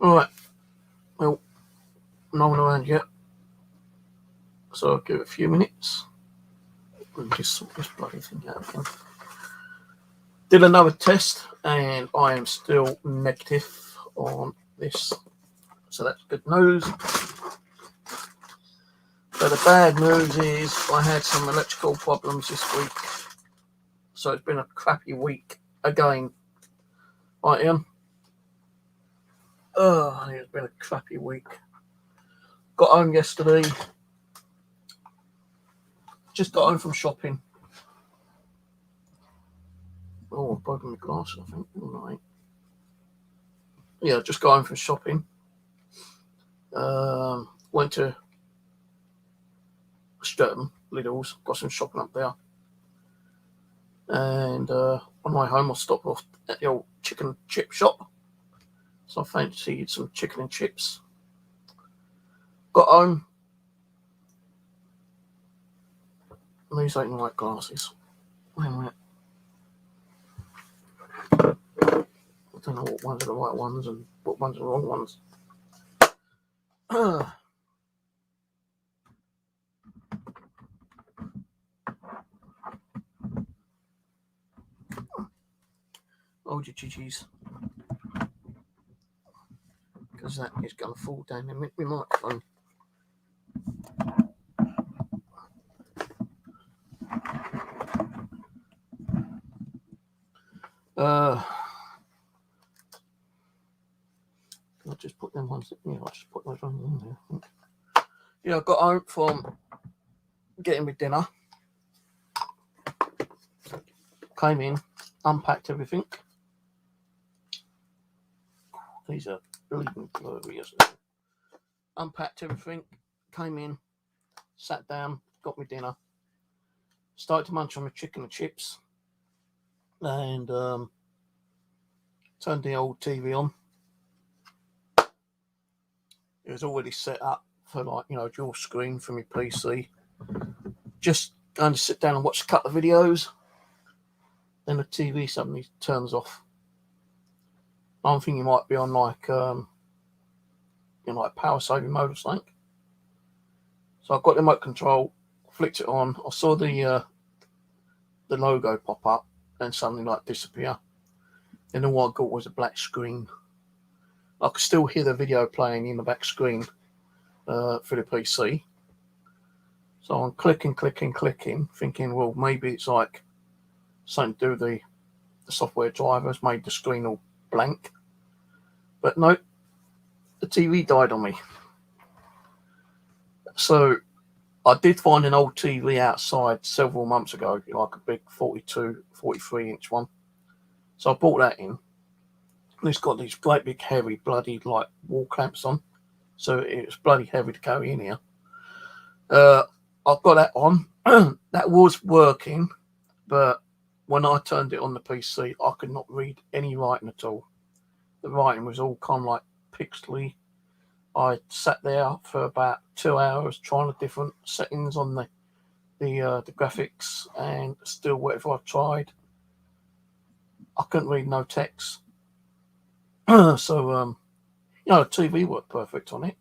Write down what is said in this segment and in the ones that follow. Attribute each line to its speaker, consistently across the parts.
Speaker 1: Alright, well, no one around yet, so I'll give it a few minutes and just sort this bloody thing out again. Did another test and I am still negative on this, so that's good news. But the bad news is I had some electrical problems this week, so it's been a crappy week again. Right, Ian? It's been a crappy week. Got home yesterday. Just got home from shopping. Oh, I've broken my glass, I think. All right. Yeah, just got home from shopping. Went to Sturton, Lidl's, got some shopping up there. And on my way home, I stopped off at the old chicken and chip shop. So I fancied some chicken and chips. Got home. These ain't the right glasses. Wait a minute. I don't know what ones are the right ones and what ones are the wrong ones. Hold your chi-chis. Because that is going to fall down and make my microphone. I'll just put them ones. Yeah, I'll just put those ones in there. Yeah, I got home from getting me dinner. Came in, unpacked everything. These are bleeding blurry, isn't it? Unpacked everything, came in, sat down, got me dinner. Started to munch on my chicken and chips. And turned the old TV on. It was already set up for, like, dual screen from my PC. Just going to sit down and watch a couple of videos. Then the TV suddenly turns off. I'm thinking it might be on like power saving mode or something. So I got the remote control, flicked it on. I saw the logo pop up and suddenly like disappear. And all I got was a black screen. I could still hear the video playing in the back screen for the PC. So I'm clicking, thinking, well, maybe it's like something to do with the software drivers made the screen all blank. But no, the TV died on me. So I did find an old TV outside several months ago, like a big 42, 43-inch one. So I bought that in. And it's got these great big heavy bloody like wall clamps on. So it's bloody heavy to carry in here. I've got that on. That was working, but when I turned it on the PC, I could not read any writing at all. The writing was all kind of like pixely. I sat there for about 2 hours trying the different settings on the graphics, and still, whatever I tried, I couldn't read no text. So the TV worked perfect on it,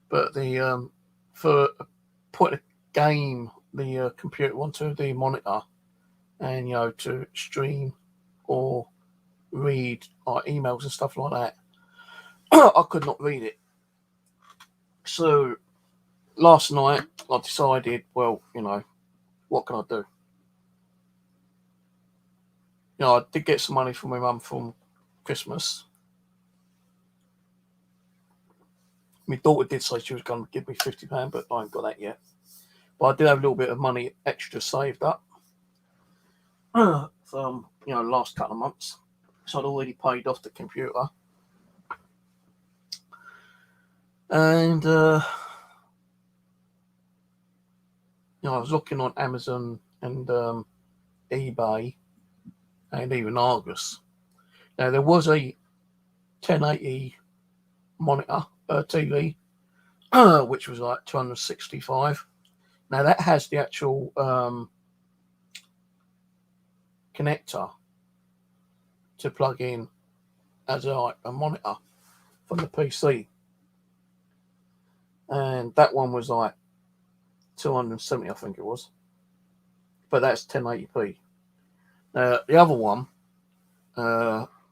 Speaker 1: but the for putting a game, the computer onto the monitor, and to stream or read emails and stuff like that, I could not read it. So last night I decided, well, what can I do? I did get some money from my mum from Christmas. My daughter did say she was going to give me £50, but I ain't got that yet. But I did have a little bit of money extra saved up from last couple of months. So I'd already paid off the computer. And I was looking on Amazon and eBay and even Argos. Now there was a 1080 monitor TV, which was like $265. Now that has the actual connector to plug in as a monitor. on the PC, and that one was like 270, I think it was, but that's 1080p. The other one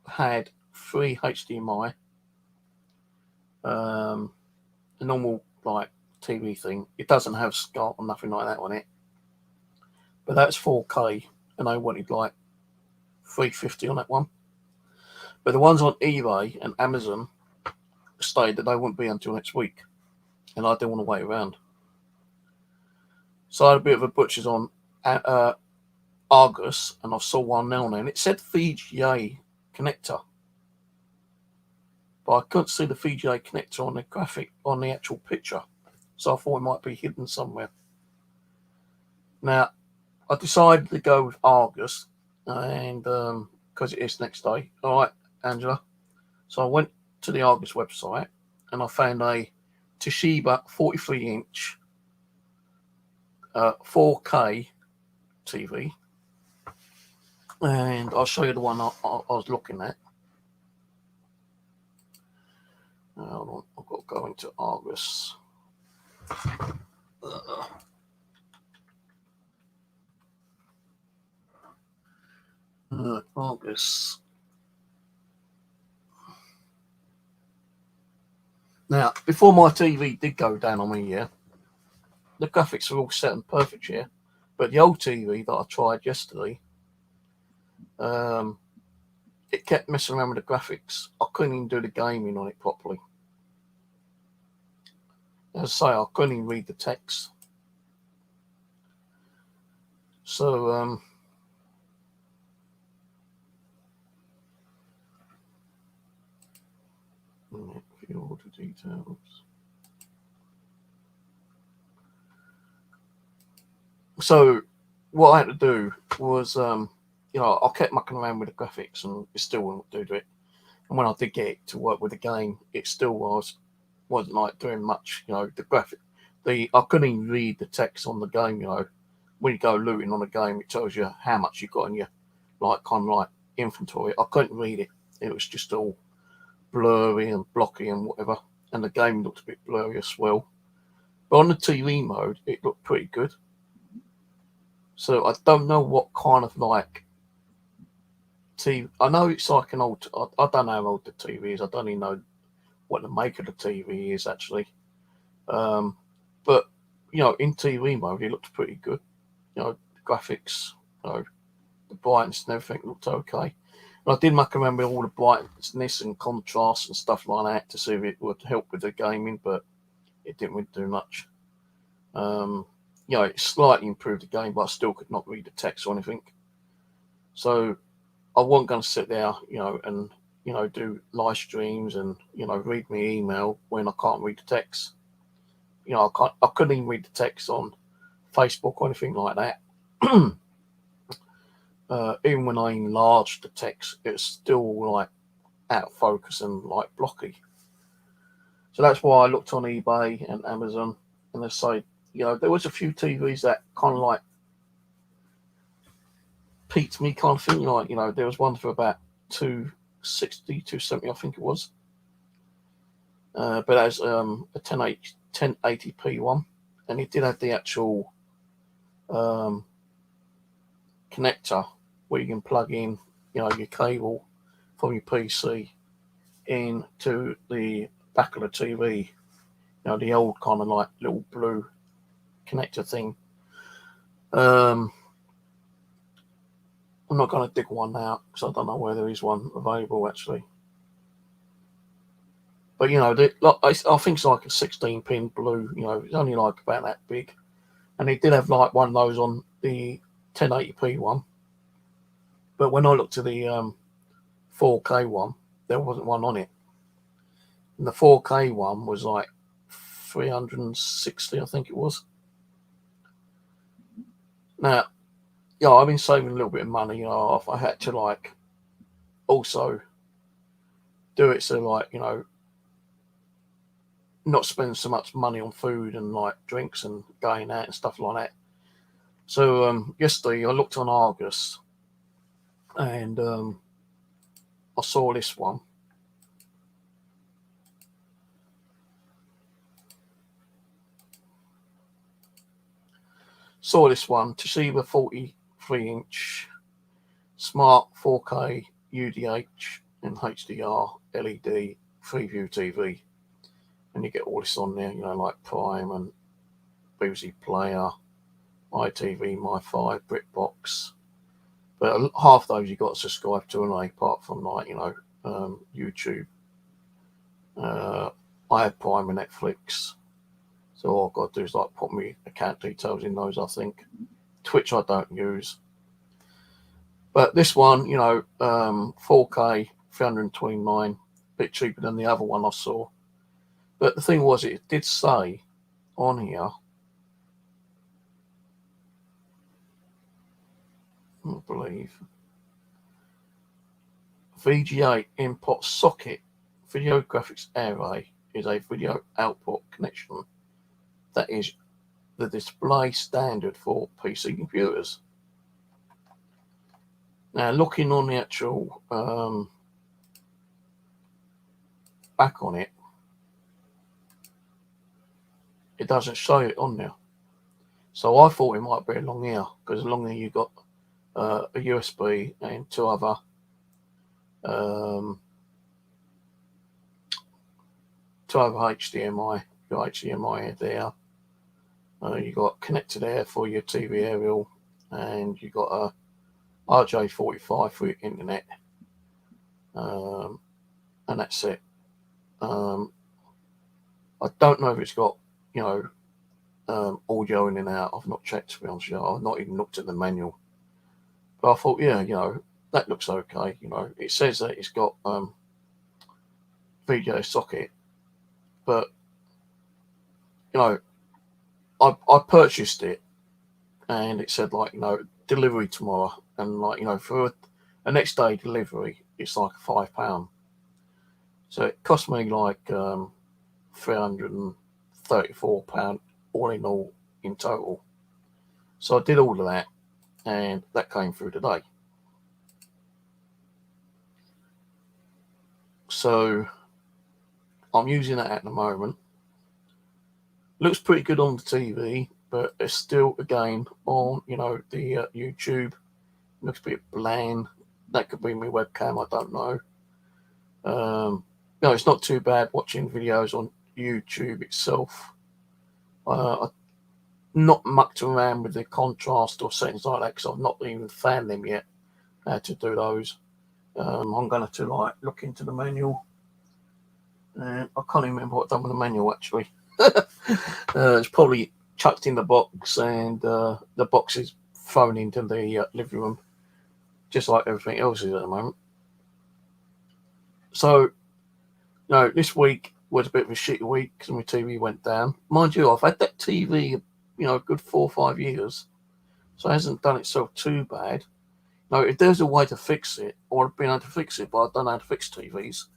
Speaker 1: had 3 HDMI, a normal like TV thing. It doesn't have SCART or nothing like that on it, but that's 4K, and I wanted like 350 on that one. But the ones on eBay and Amazon stated that they wouldn't be until next week, and I didn't want to wait around. So I had a bit of a butcher's on Argus, and I saw one now and then. It said VGA connector, but I couldn't see the VGA connector on the graphic, on the actual picture. So I thought it might be hidden somewhere. Now, I decided to go with Argus, and because it is next day. All right, Angela. So I went to the Argus website, and I found a Toshiba 43-inch 4K TV. And I'll show you the one I was looking at. Hold on, I've got to go into Argus. Argus. Now, before my TV did go down on me, yeah, the graphics were all set and perfect here. But the old TV that I tried yesterday, it kept messing around with the graphics. I couldn't even do the gaming on it properly. As I say, I couldn't even read the text. So, view order details. So, what I had to do was, I kept mucking around with the graphics, and it still wouldn't do it. And when I did get it to work with the game, it still wasn't like doing much. The graphic, I couldn't even read the text on the game. When you go looting on a game, it tells you how much you got in your kind of inventory. I couldn't read it. It was just all blurry and blocky and whatever. And the game looked a bit blurry as well. But on the TV mode, it looked pretty good. So I don't know what kind of TV. I know it's like an old. I don't know how old the TV is. I don't even know what the make of the TV is actually. But in TV mode, it looked pretty good. The graphics, the brightness and everything looked okay. And I did muck around with all the brightness and contrast and stuff like that to see if it would help with the gaming, but it didn't really do much. It slightly improved the game, but I still could not read the text or anything. So I wasn't going to sit there, and do live streams and read my email when I can't read the text. I couldn't even read the text on Facebook or anything like that. Even when I enlarged the text, it's still out of focus and blocky. So that's why I looked on eBay and Amazon, and they say, there was a few TVs that kind of piqued me kind of thing. There was one for about 260, 270, I think it was. But as a 1080p one, and it did have the actual connector where you can plug in, your cable from your PC into the back of the TV. The old kind of little blue connector thing. I'm not going to dig one out because I don't know where there is one available actually. But I think it's like a 16-pin blue. It's only about that big, and it did have one of those on the 1080p one. But when I looked at the 4K one, there wasn't one on it. And the 4K one was 360, I think it was. Now, I've been saving a little bit of money. If I had to also do it so not spend so much money on food and drinks and going out and stuff like that. So yesterday I looked on Argus, and I saw this one. saw this one, Toshiba 43-inch smart 4K UDH and HDR LED Freeview TV, and you get all this on there, like Prime and BBC Player, ITV, My5, BritBox. But half those you got to subscribe to, and apart from YouTube. I have Prime and Netflix, so all I've got to do is put my account details in those. I think Twitch I don't use, but this one, 4K, 329, a bit cheaper than the other one I saw. But the thing was, it did say on here, I believe, VGA input socket video graphics array is a video output connection that is the display standard for PC computers. Now, looking on the actual back on it, it doesn't show it on there. So I thought it might be along here, because along there you've got a USB and two other HDMI. Your HDMI there. You got connected air for your TV aerial, and you got a RJ45 for your internet, and that's it. I don't know if it's got audio in and out. I've not checked, to be honest with you. I've not even looked at the manual, but I thought, that looks okay. It says that it's got VGA socket, but I purchased it, and it said delivery tomorrow, and for a next day delivery it's like £5. So it cost me £334 all in all in total. So I did all of that, and that came through today. So I'm using that at the moment. Looks pretty good on the TV, but it's still, again, on the YouTube. Looks a bit bland. That could be my webcam, I don't know. No, it's not too bad watching videos on YouTube itself. I not mucked around with the contrast or settings like that, because I've not even found them yet, how to do those. I'm going to look into the manual, and I can't even remember what I've done with the manual actually. It's probably chucked in the box, and the box is thrown into the living room, just like everything else is at the moment. So, this week was a bit of a shitty week because my TV went down. Mind you, I've had that TV, a good 4 or 5 years, so it hasn't done itself too bad. If there's a way to fix it, or I've been able to fix it, but I don't know how to fix TVs.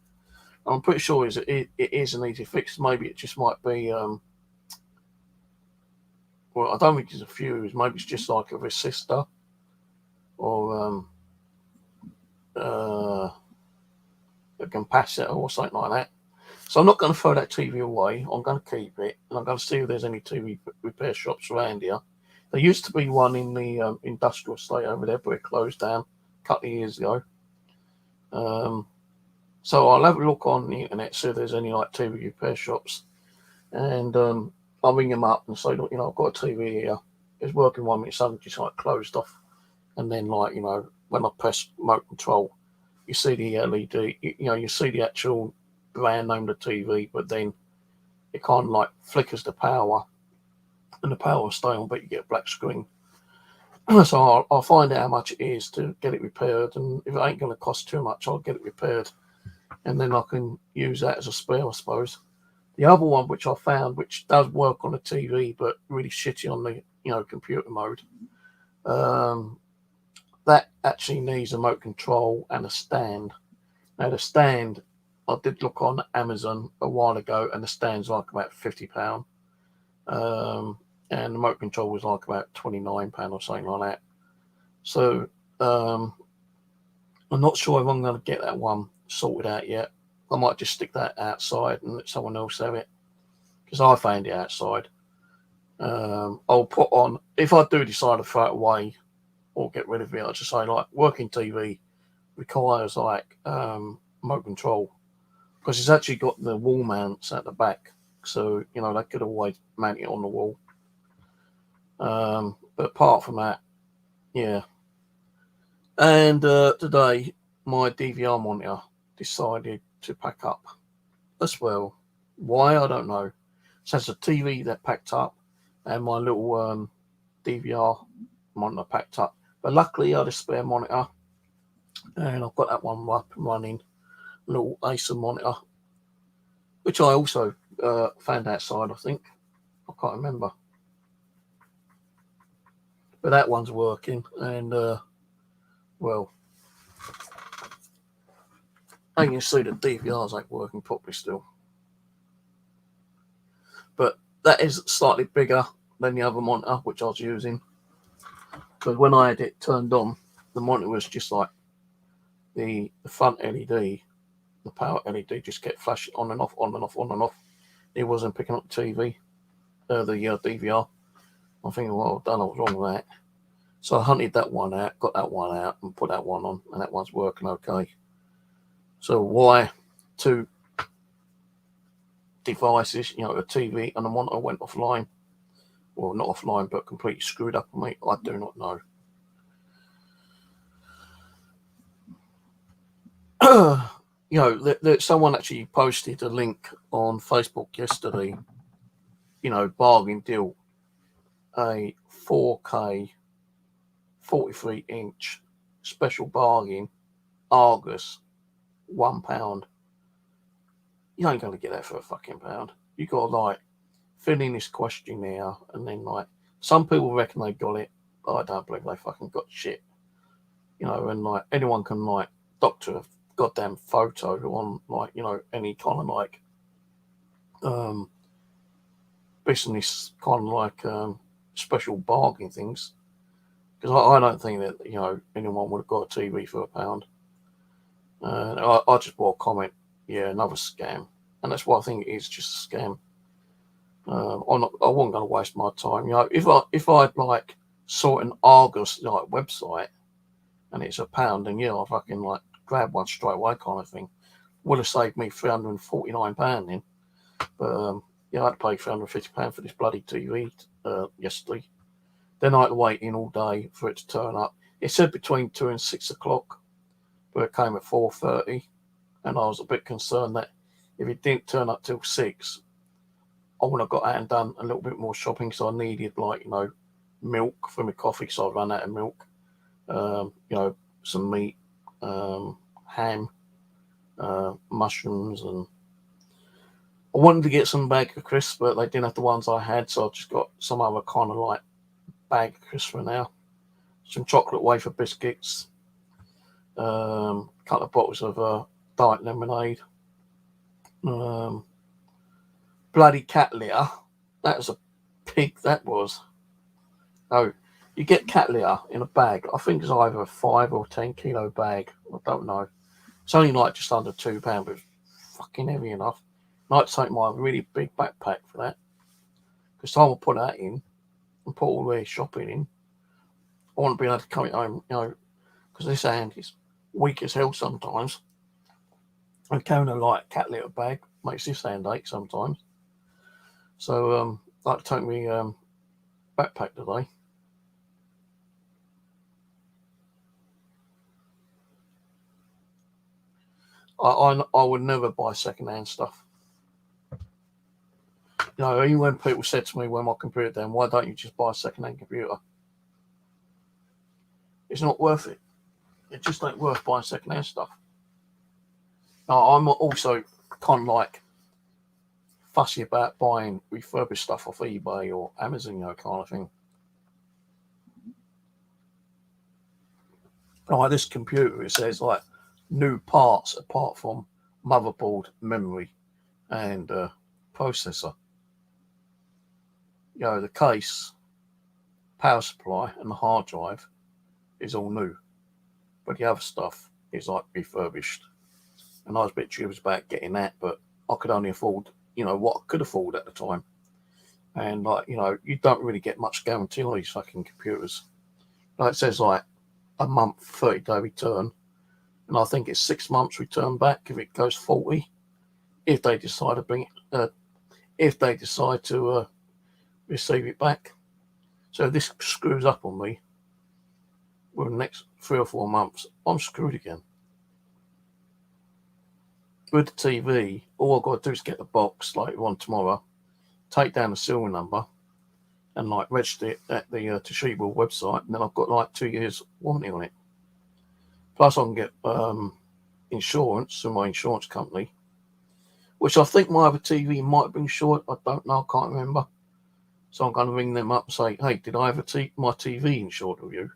Speaker 1: I'm pretty sure it is an easy fix. Maybe it just might be, well, I don't think it's a fuse. Maybe it's just like a resistor, or a capacitor or something like that. So I'm not going to throw that TV away. I'm going to keep it, and I'm going to see if there's any TV repair shops around here. There used to be one in the industrial estate over there, but it closed down a couple of years ago. So I'll have a look on the internet, see if there's any TV repair shops, and I'll ring them up and say, look, I've got a TV here. It's working 1 minute, suddenly just closed off, and then when I press remote control, you see the LED, you see the actual brand name of the TV, but then it kind of flickers the power, and the power will stay on, but you get a black screen. So I'll find out how much it is to get it repaired, and if it ain't going to cost too much, I'll get it repaired, and then I can use that as a spare, I suppose. The other one which I found, which does work on the TV, but really shitty on the computer mode, that actually needs a remote control and a stand. Now the stand, I did look on Amazon a while ago, and the stand's about £50. And the remote control was about £29 or something like that. So I'm not sure if I'm going to get that one sorted out yet. I might just stick that outside and let someone else have it, because I found it outside. I'll put on, if I do decide to throw it away or get rid of it, I'll just say like working TV requires like remote control, because it's actually got the wall mounts at the back, so you know they could always mount it on the wall. But apart from that, yeah. And today my DVR monitor decided to pack up as well. Why, I don't know. So it's a TV that packed up, and my little DVR monitor packed up. But luckily I had a spare monitor, and I've got that one up and running, little Acer monitor, which I also found outside, I think. I can't remember. But that one's working, and well, I can see the DVRs ain't working properly still. But that is slightly bigger than the other monitor which I was using. Because when I had it turned on, the monitor was just like the front LED, the power LED just kept flashing on and off, on and off, on and off. It wasn't picking up the TV, the DVR. I'm thinking, well, I don't know what's wrong with that. So I hunted that one out, got that one out, and put that one on, and that one's working okay. So why two devices, you know, a TV and a monitor went offline? Well, not offline, but completely screwed up on me. I do not know. You know, someone actually posted a link on Facebook yesterday. You know, bargain deal, a 4K 43-inch special bargain Argus, £1. You ain't gonna get that for a fucking pound. You got to like fill in this questionnaire, and then like some people reckon they got it, but I don't believe they fucking got shit. You know, and like anyone can like doctor a goddamn photo on like, you know, any kind of like business kind of like special bargain things. Because I don't think that, you know, anyone would have got a TV for a pound. I just bought a comment, yeah, another scam, and that's what I think it is, just a scam. I wasn't going to waste my time. You know, if I'd like saw an Argus like website and it's a pound, then yeah, I fucking like grab one straight away, kind of thing. Would have saved me £349 then, but yeah, I had to pay £350 for this bloody TV yesterday. Then I had to wait in all day for it to turn up. It said between 2 and 6 o'clock, but it came at 4:30, and I was a bit concerned that if it didn't turn up till 6, I would have got out and done a little bit more shopping, so I needed, like, you know, milk for my coffee, so I ran out of milk. You know, some meat, ham, mushrooms, and I wanted to get some bag of crisps, but they didn't have the ones I had, so I just got some other kind of like bag of crisps for now. Some chocolate wafer biscuits, a couple of bottles of diet lemonade, bloody cat litter. That was a pig, that was. Oh, you get cat litter in a bag. I think it's either a 5 or 10 kilo bag. I don't know. It's only like just under £2, but it's fucking heavy enough. I like to take my really big backpack for that, because time I put that in and put all their shopping in, I want to be able to come it home, you know, because this hand is weak as hell sometimes. And carrying a light cat litter bag makes this hand ache sometimes. So I like to take me backpack today. I would never buy second-hand stuff. You know, even when people said to me when my computer down, why don't you just buy a second-hand computer? It's not worth it. It just ain't worth buying second-hand stuff. Now, I'm also kind of like fussy about buying refurbished stuff off eBay or Amazon, you know, kind of thing. Like this computer, it says like new parts apart from motherboard, memory, and processor. You know, the case, power supply, and the hard drive is all new, but the other stuff is like refurbished. And I was a bit dubious about getting that, but I could only afford, you know, what I could afford at the time. And like, you know, you don't really get much guarantee on these fucking computers. Like it says like a month, 30-day return, and I think it's 6 months return back if it goes faulty. If they decide to bring it, if they decide to receive it back. So if this screws up on me within the next 3 or 4 months, I'm screwed again. With the TV, all I've got to do is get the box later on tomorrow, take down the serial number, and like register it at the Toshiba website, and then I've got like 2 years warranty on it. Plus I can get insurance from my insurance company, which I think my other TV might be insured. I don't know, I can't remember. So I'm going to ring them up and say, hey, did I have my TV insured with you?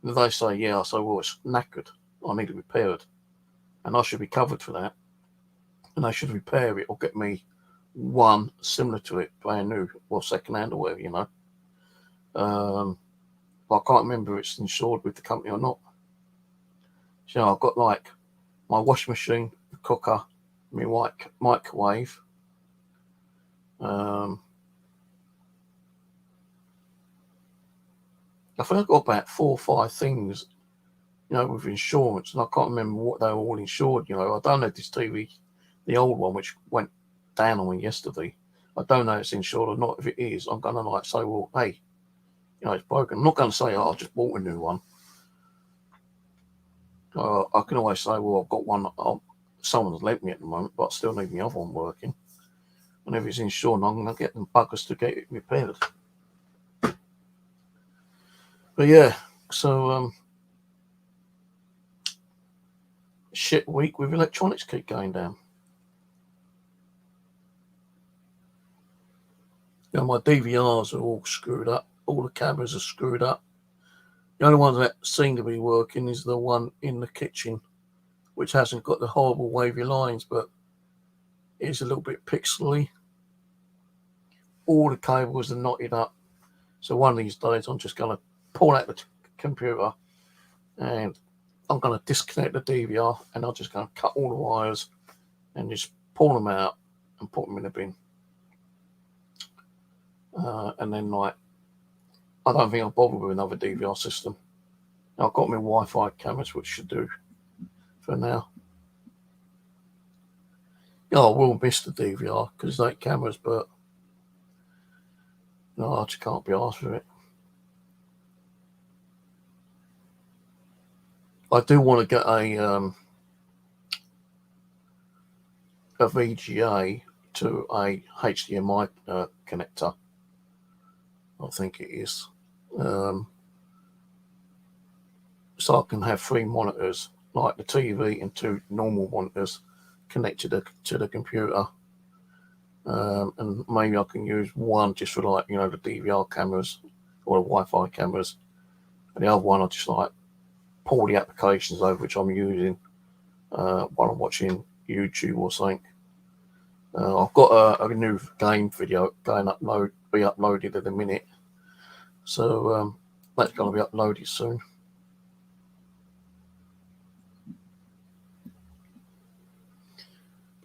Speaker 1: And they say, yeah. I say, well, it's knackered. I need it repaired. And I should be covered for that. And they should repair it or get me one similar to it, brand new, or second hand or whatever, you know. But I can't remember if it's insured with the company or not. So I've got like my washing machine, the cooker, my microwave. I think I've got about 4 or 5 things, you know, with insurance, and I can't remember what they were all insured. You know, I don't know if this TV, the old one, which went down on me yesterday, I don't know if it's insured or not. If it is, I'm going to like say, well, hey, you know, it's broken. I'm not going to say, oh, I just bought a new one. I can always say, well, I've got one someone's lent me at the moment, but I still need my other one working. And if it's insured, I'm going to get them buggers to get it repaired. But yeah, so shit week with electronics keep going down. You know, my DVRs are all screwed up. All the cameras are screwed up. The only one that seem to be working is the one in the kitchen, which hasn't got the horrible wavy lines, but is a little bit pixely. All the cables are knotted up. So one of these days, I'm just going to pull out the computer and I'm going to disconnect the DVR, and I'm just going to cut all the wires and just pull them out and put them in the bin. And then, like, I don't think I'll bother with another DVR system. I've got my Wi-Fi cameras, which should do for now. Yeah, I will miss the DVR because it's 8 cameras, but no, I just can't be arsed with it. I do want to get a VGA to a HDMI connector. I think it is. So I can have 3 monitors, like the TV and 2 normal monitors connected to the computer. And maybe I can use one just for, like, you know, the DVR cameras or the Wi-Fi cameras. And the other one I just like pull the applications over which I'm using while I'm watching YouTube or something. I've got a new game video be uploaded in a minute. So that's going to be uploaded soon.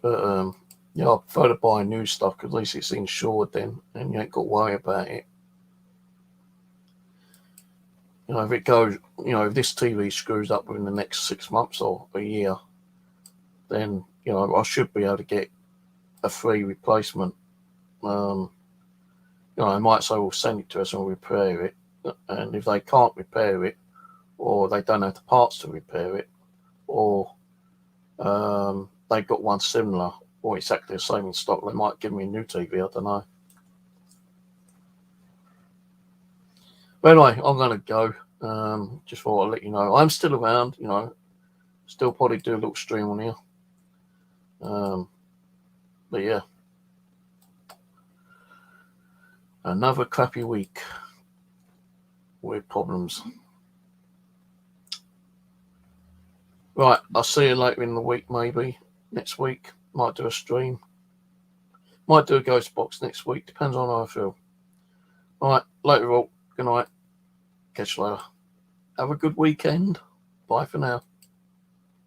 Speaker 1: But yeah, I prefer to buy new stuff because at least it's insured then, and you ain't got to worry about it. You know, if it goes, you know, if this TV screws up within the next 6 months or a year, then, you know, I should be able to get a free replacement. You know, I might say, well, send it to us and we'll repair it. And if they can't repair it, or they don't have the parts to repair it, or they've got one similar or exactly the same in stock, they might give me a new TV. I don't know. But anyway, I'm going to go. Just thought I'd let you know. I'm still around, you know. Still probably do a little stream on here. But yeah. Another crappy week with problems. Right, I'll see you later in the week, maybe. Next week. Might do a stream. Might do a ghost box next week. Depends on how I feel. Alright, later all. Good night. Catch you later. Have a good weekend. Bye for now.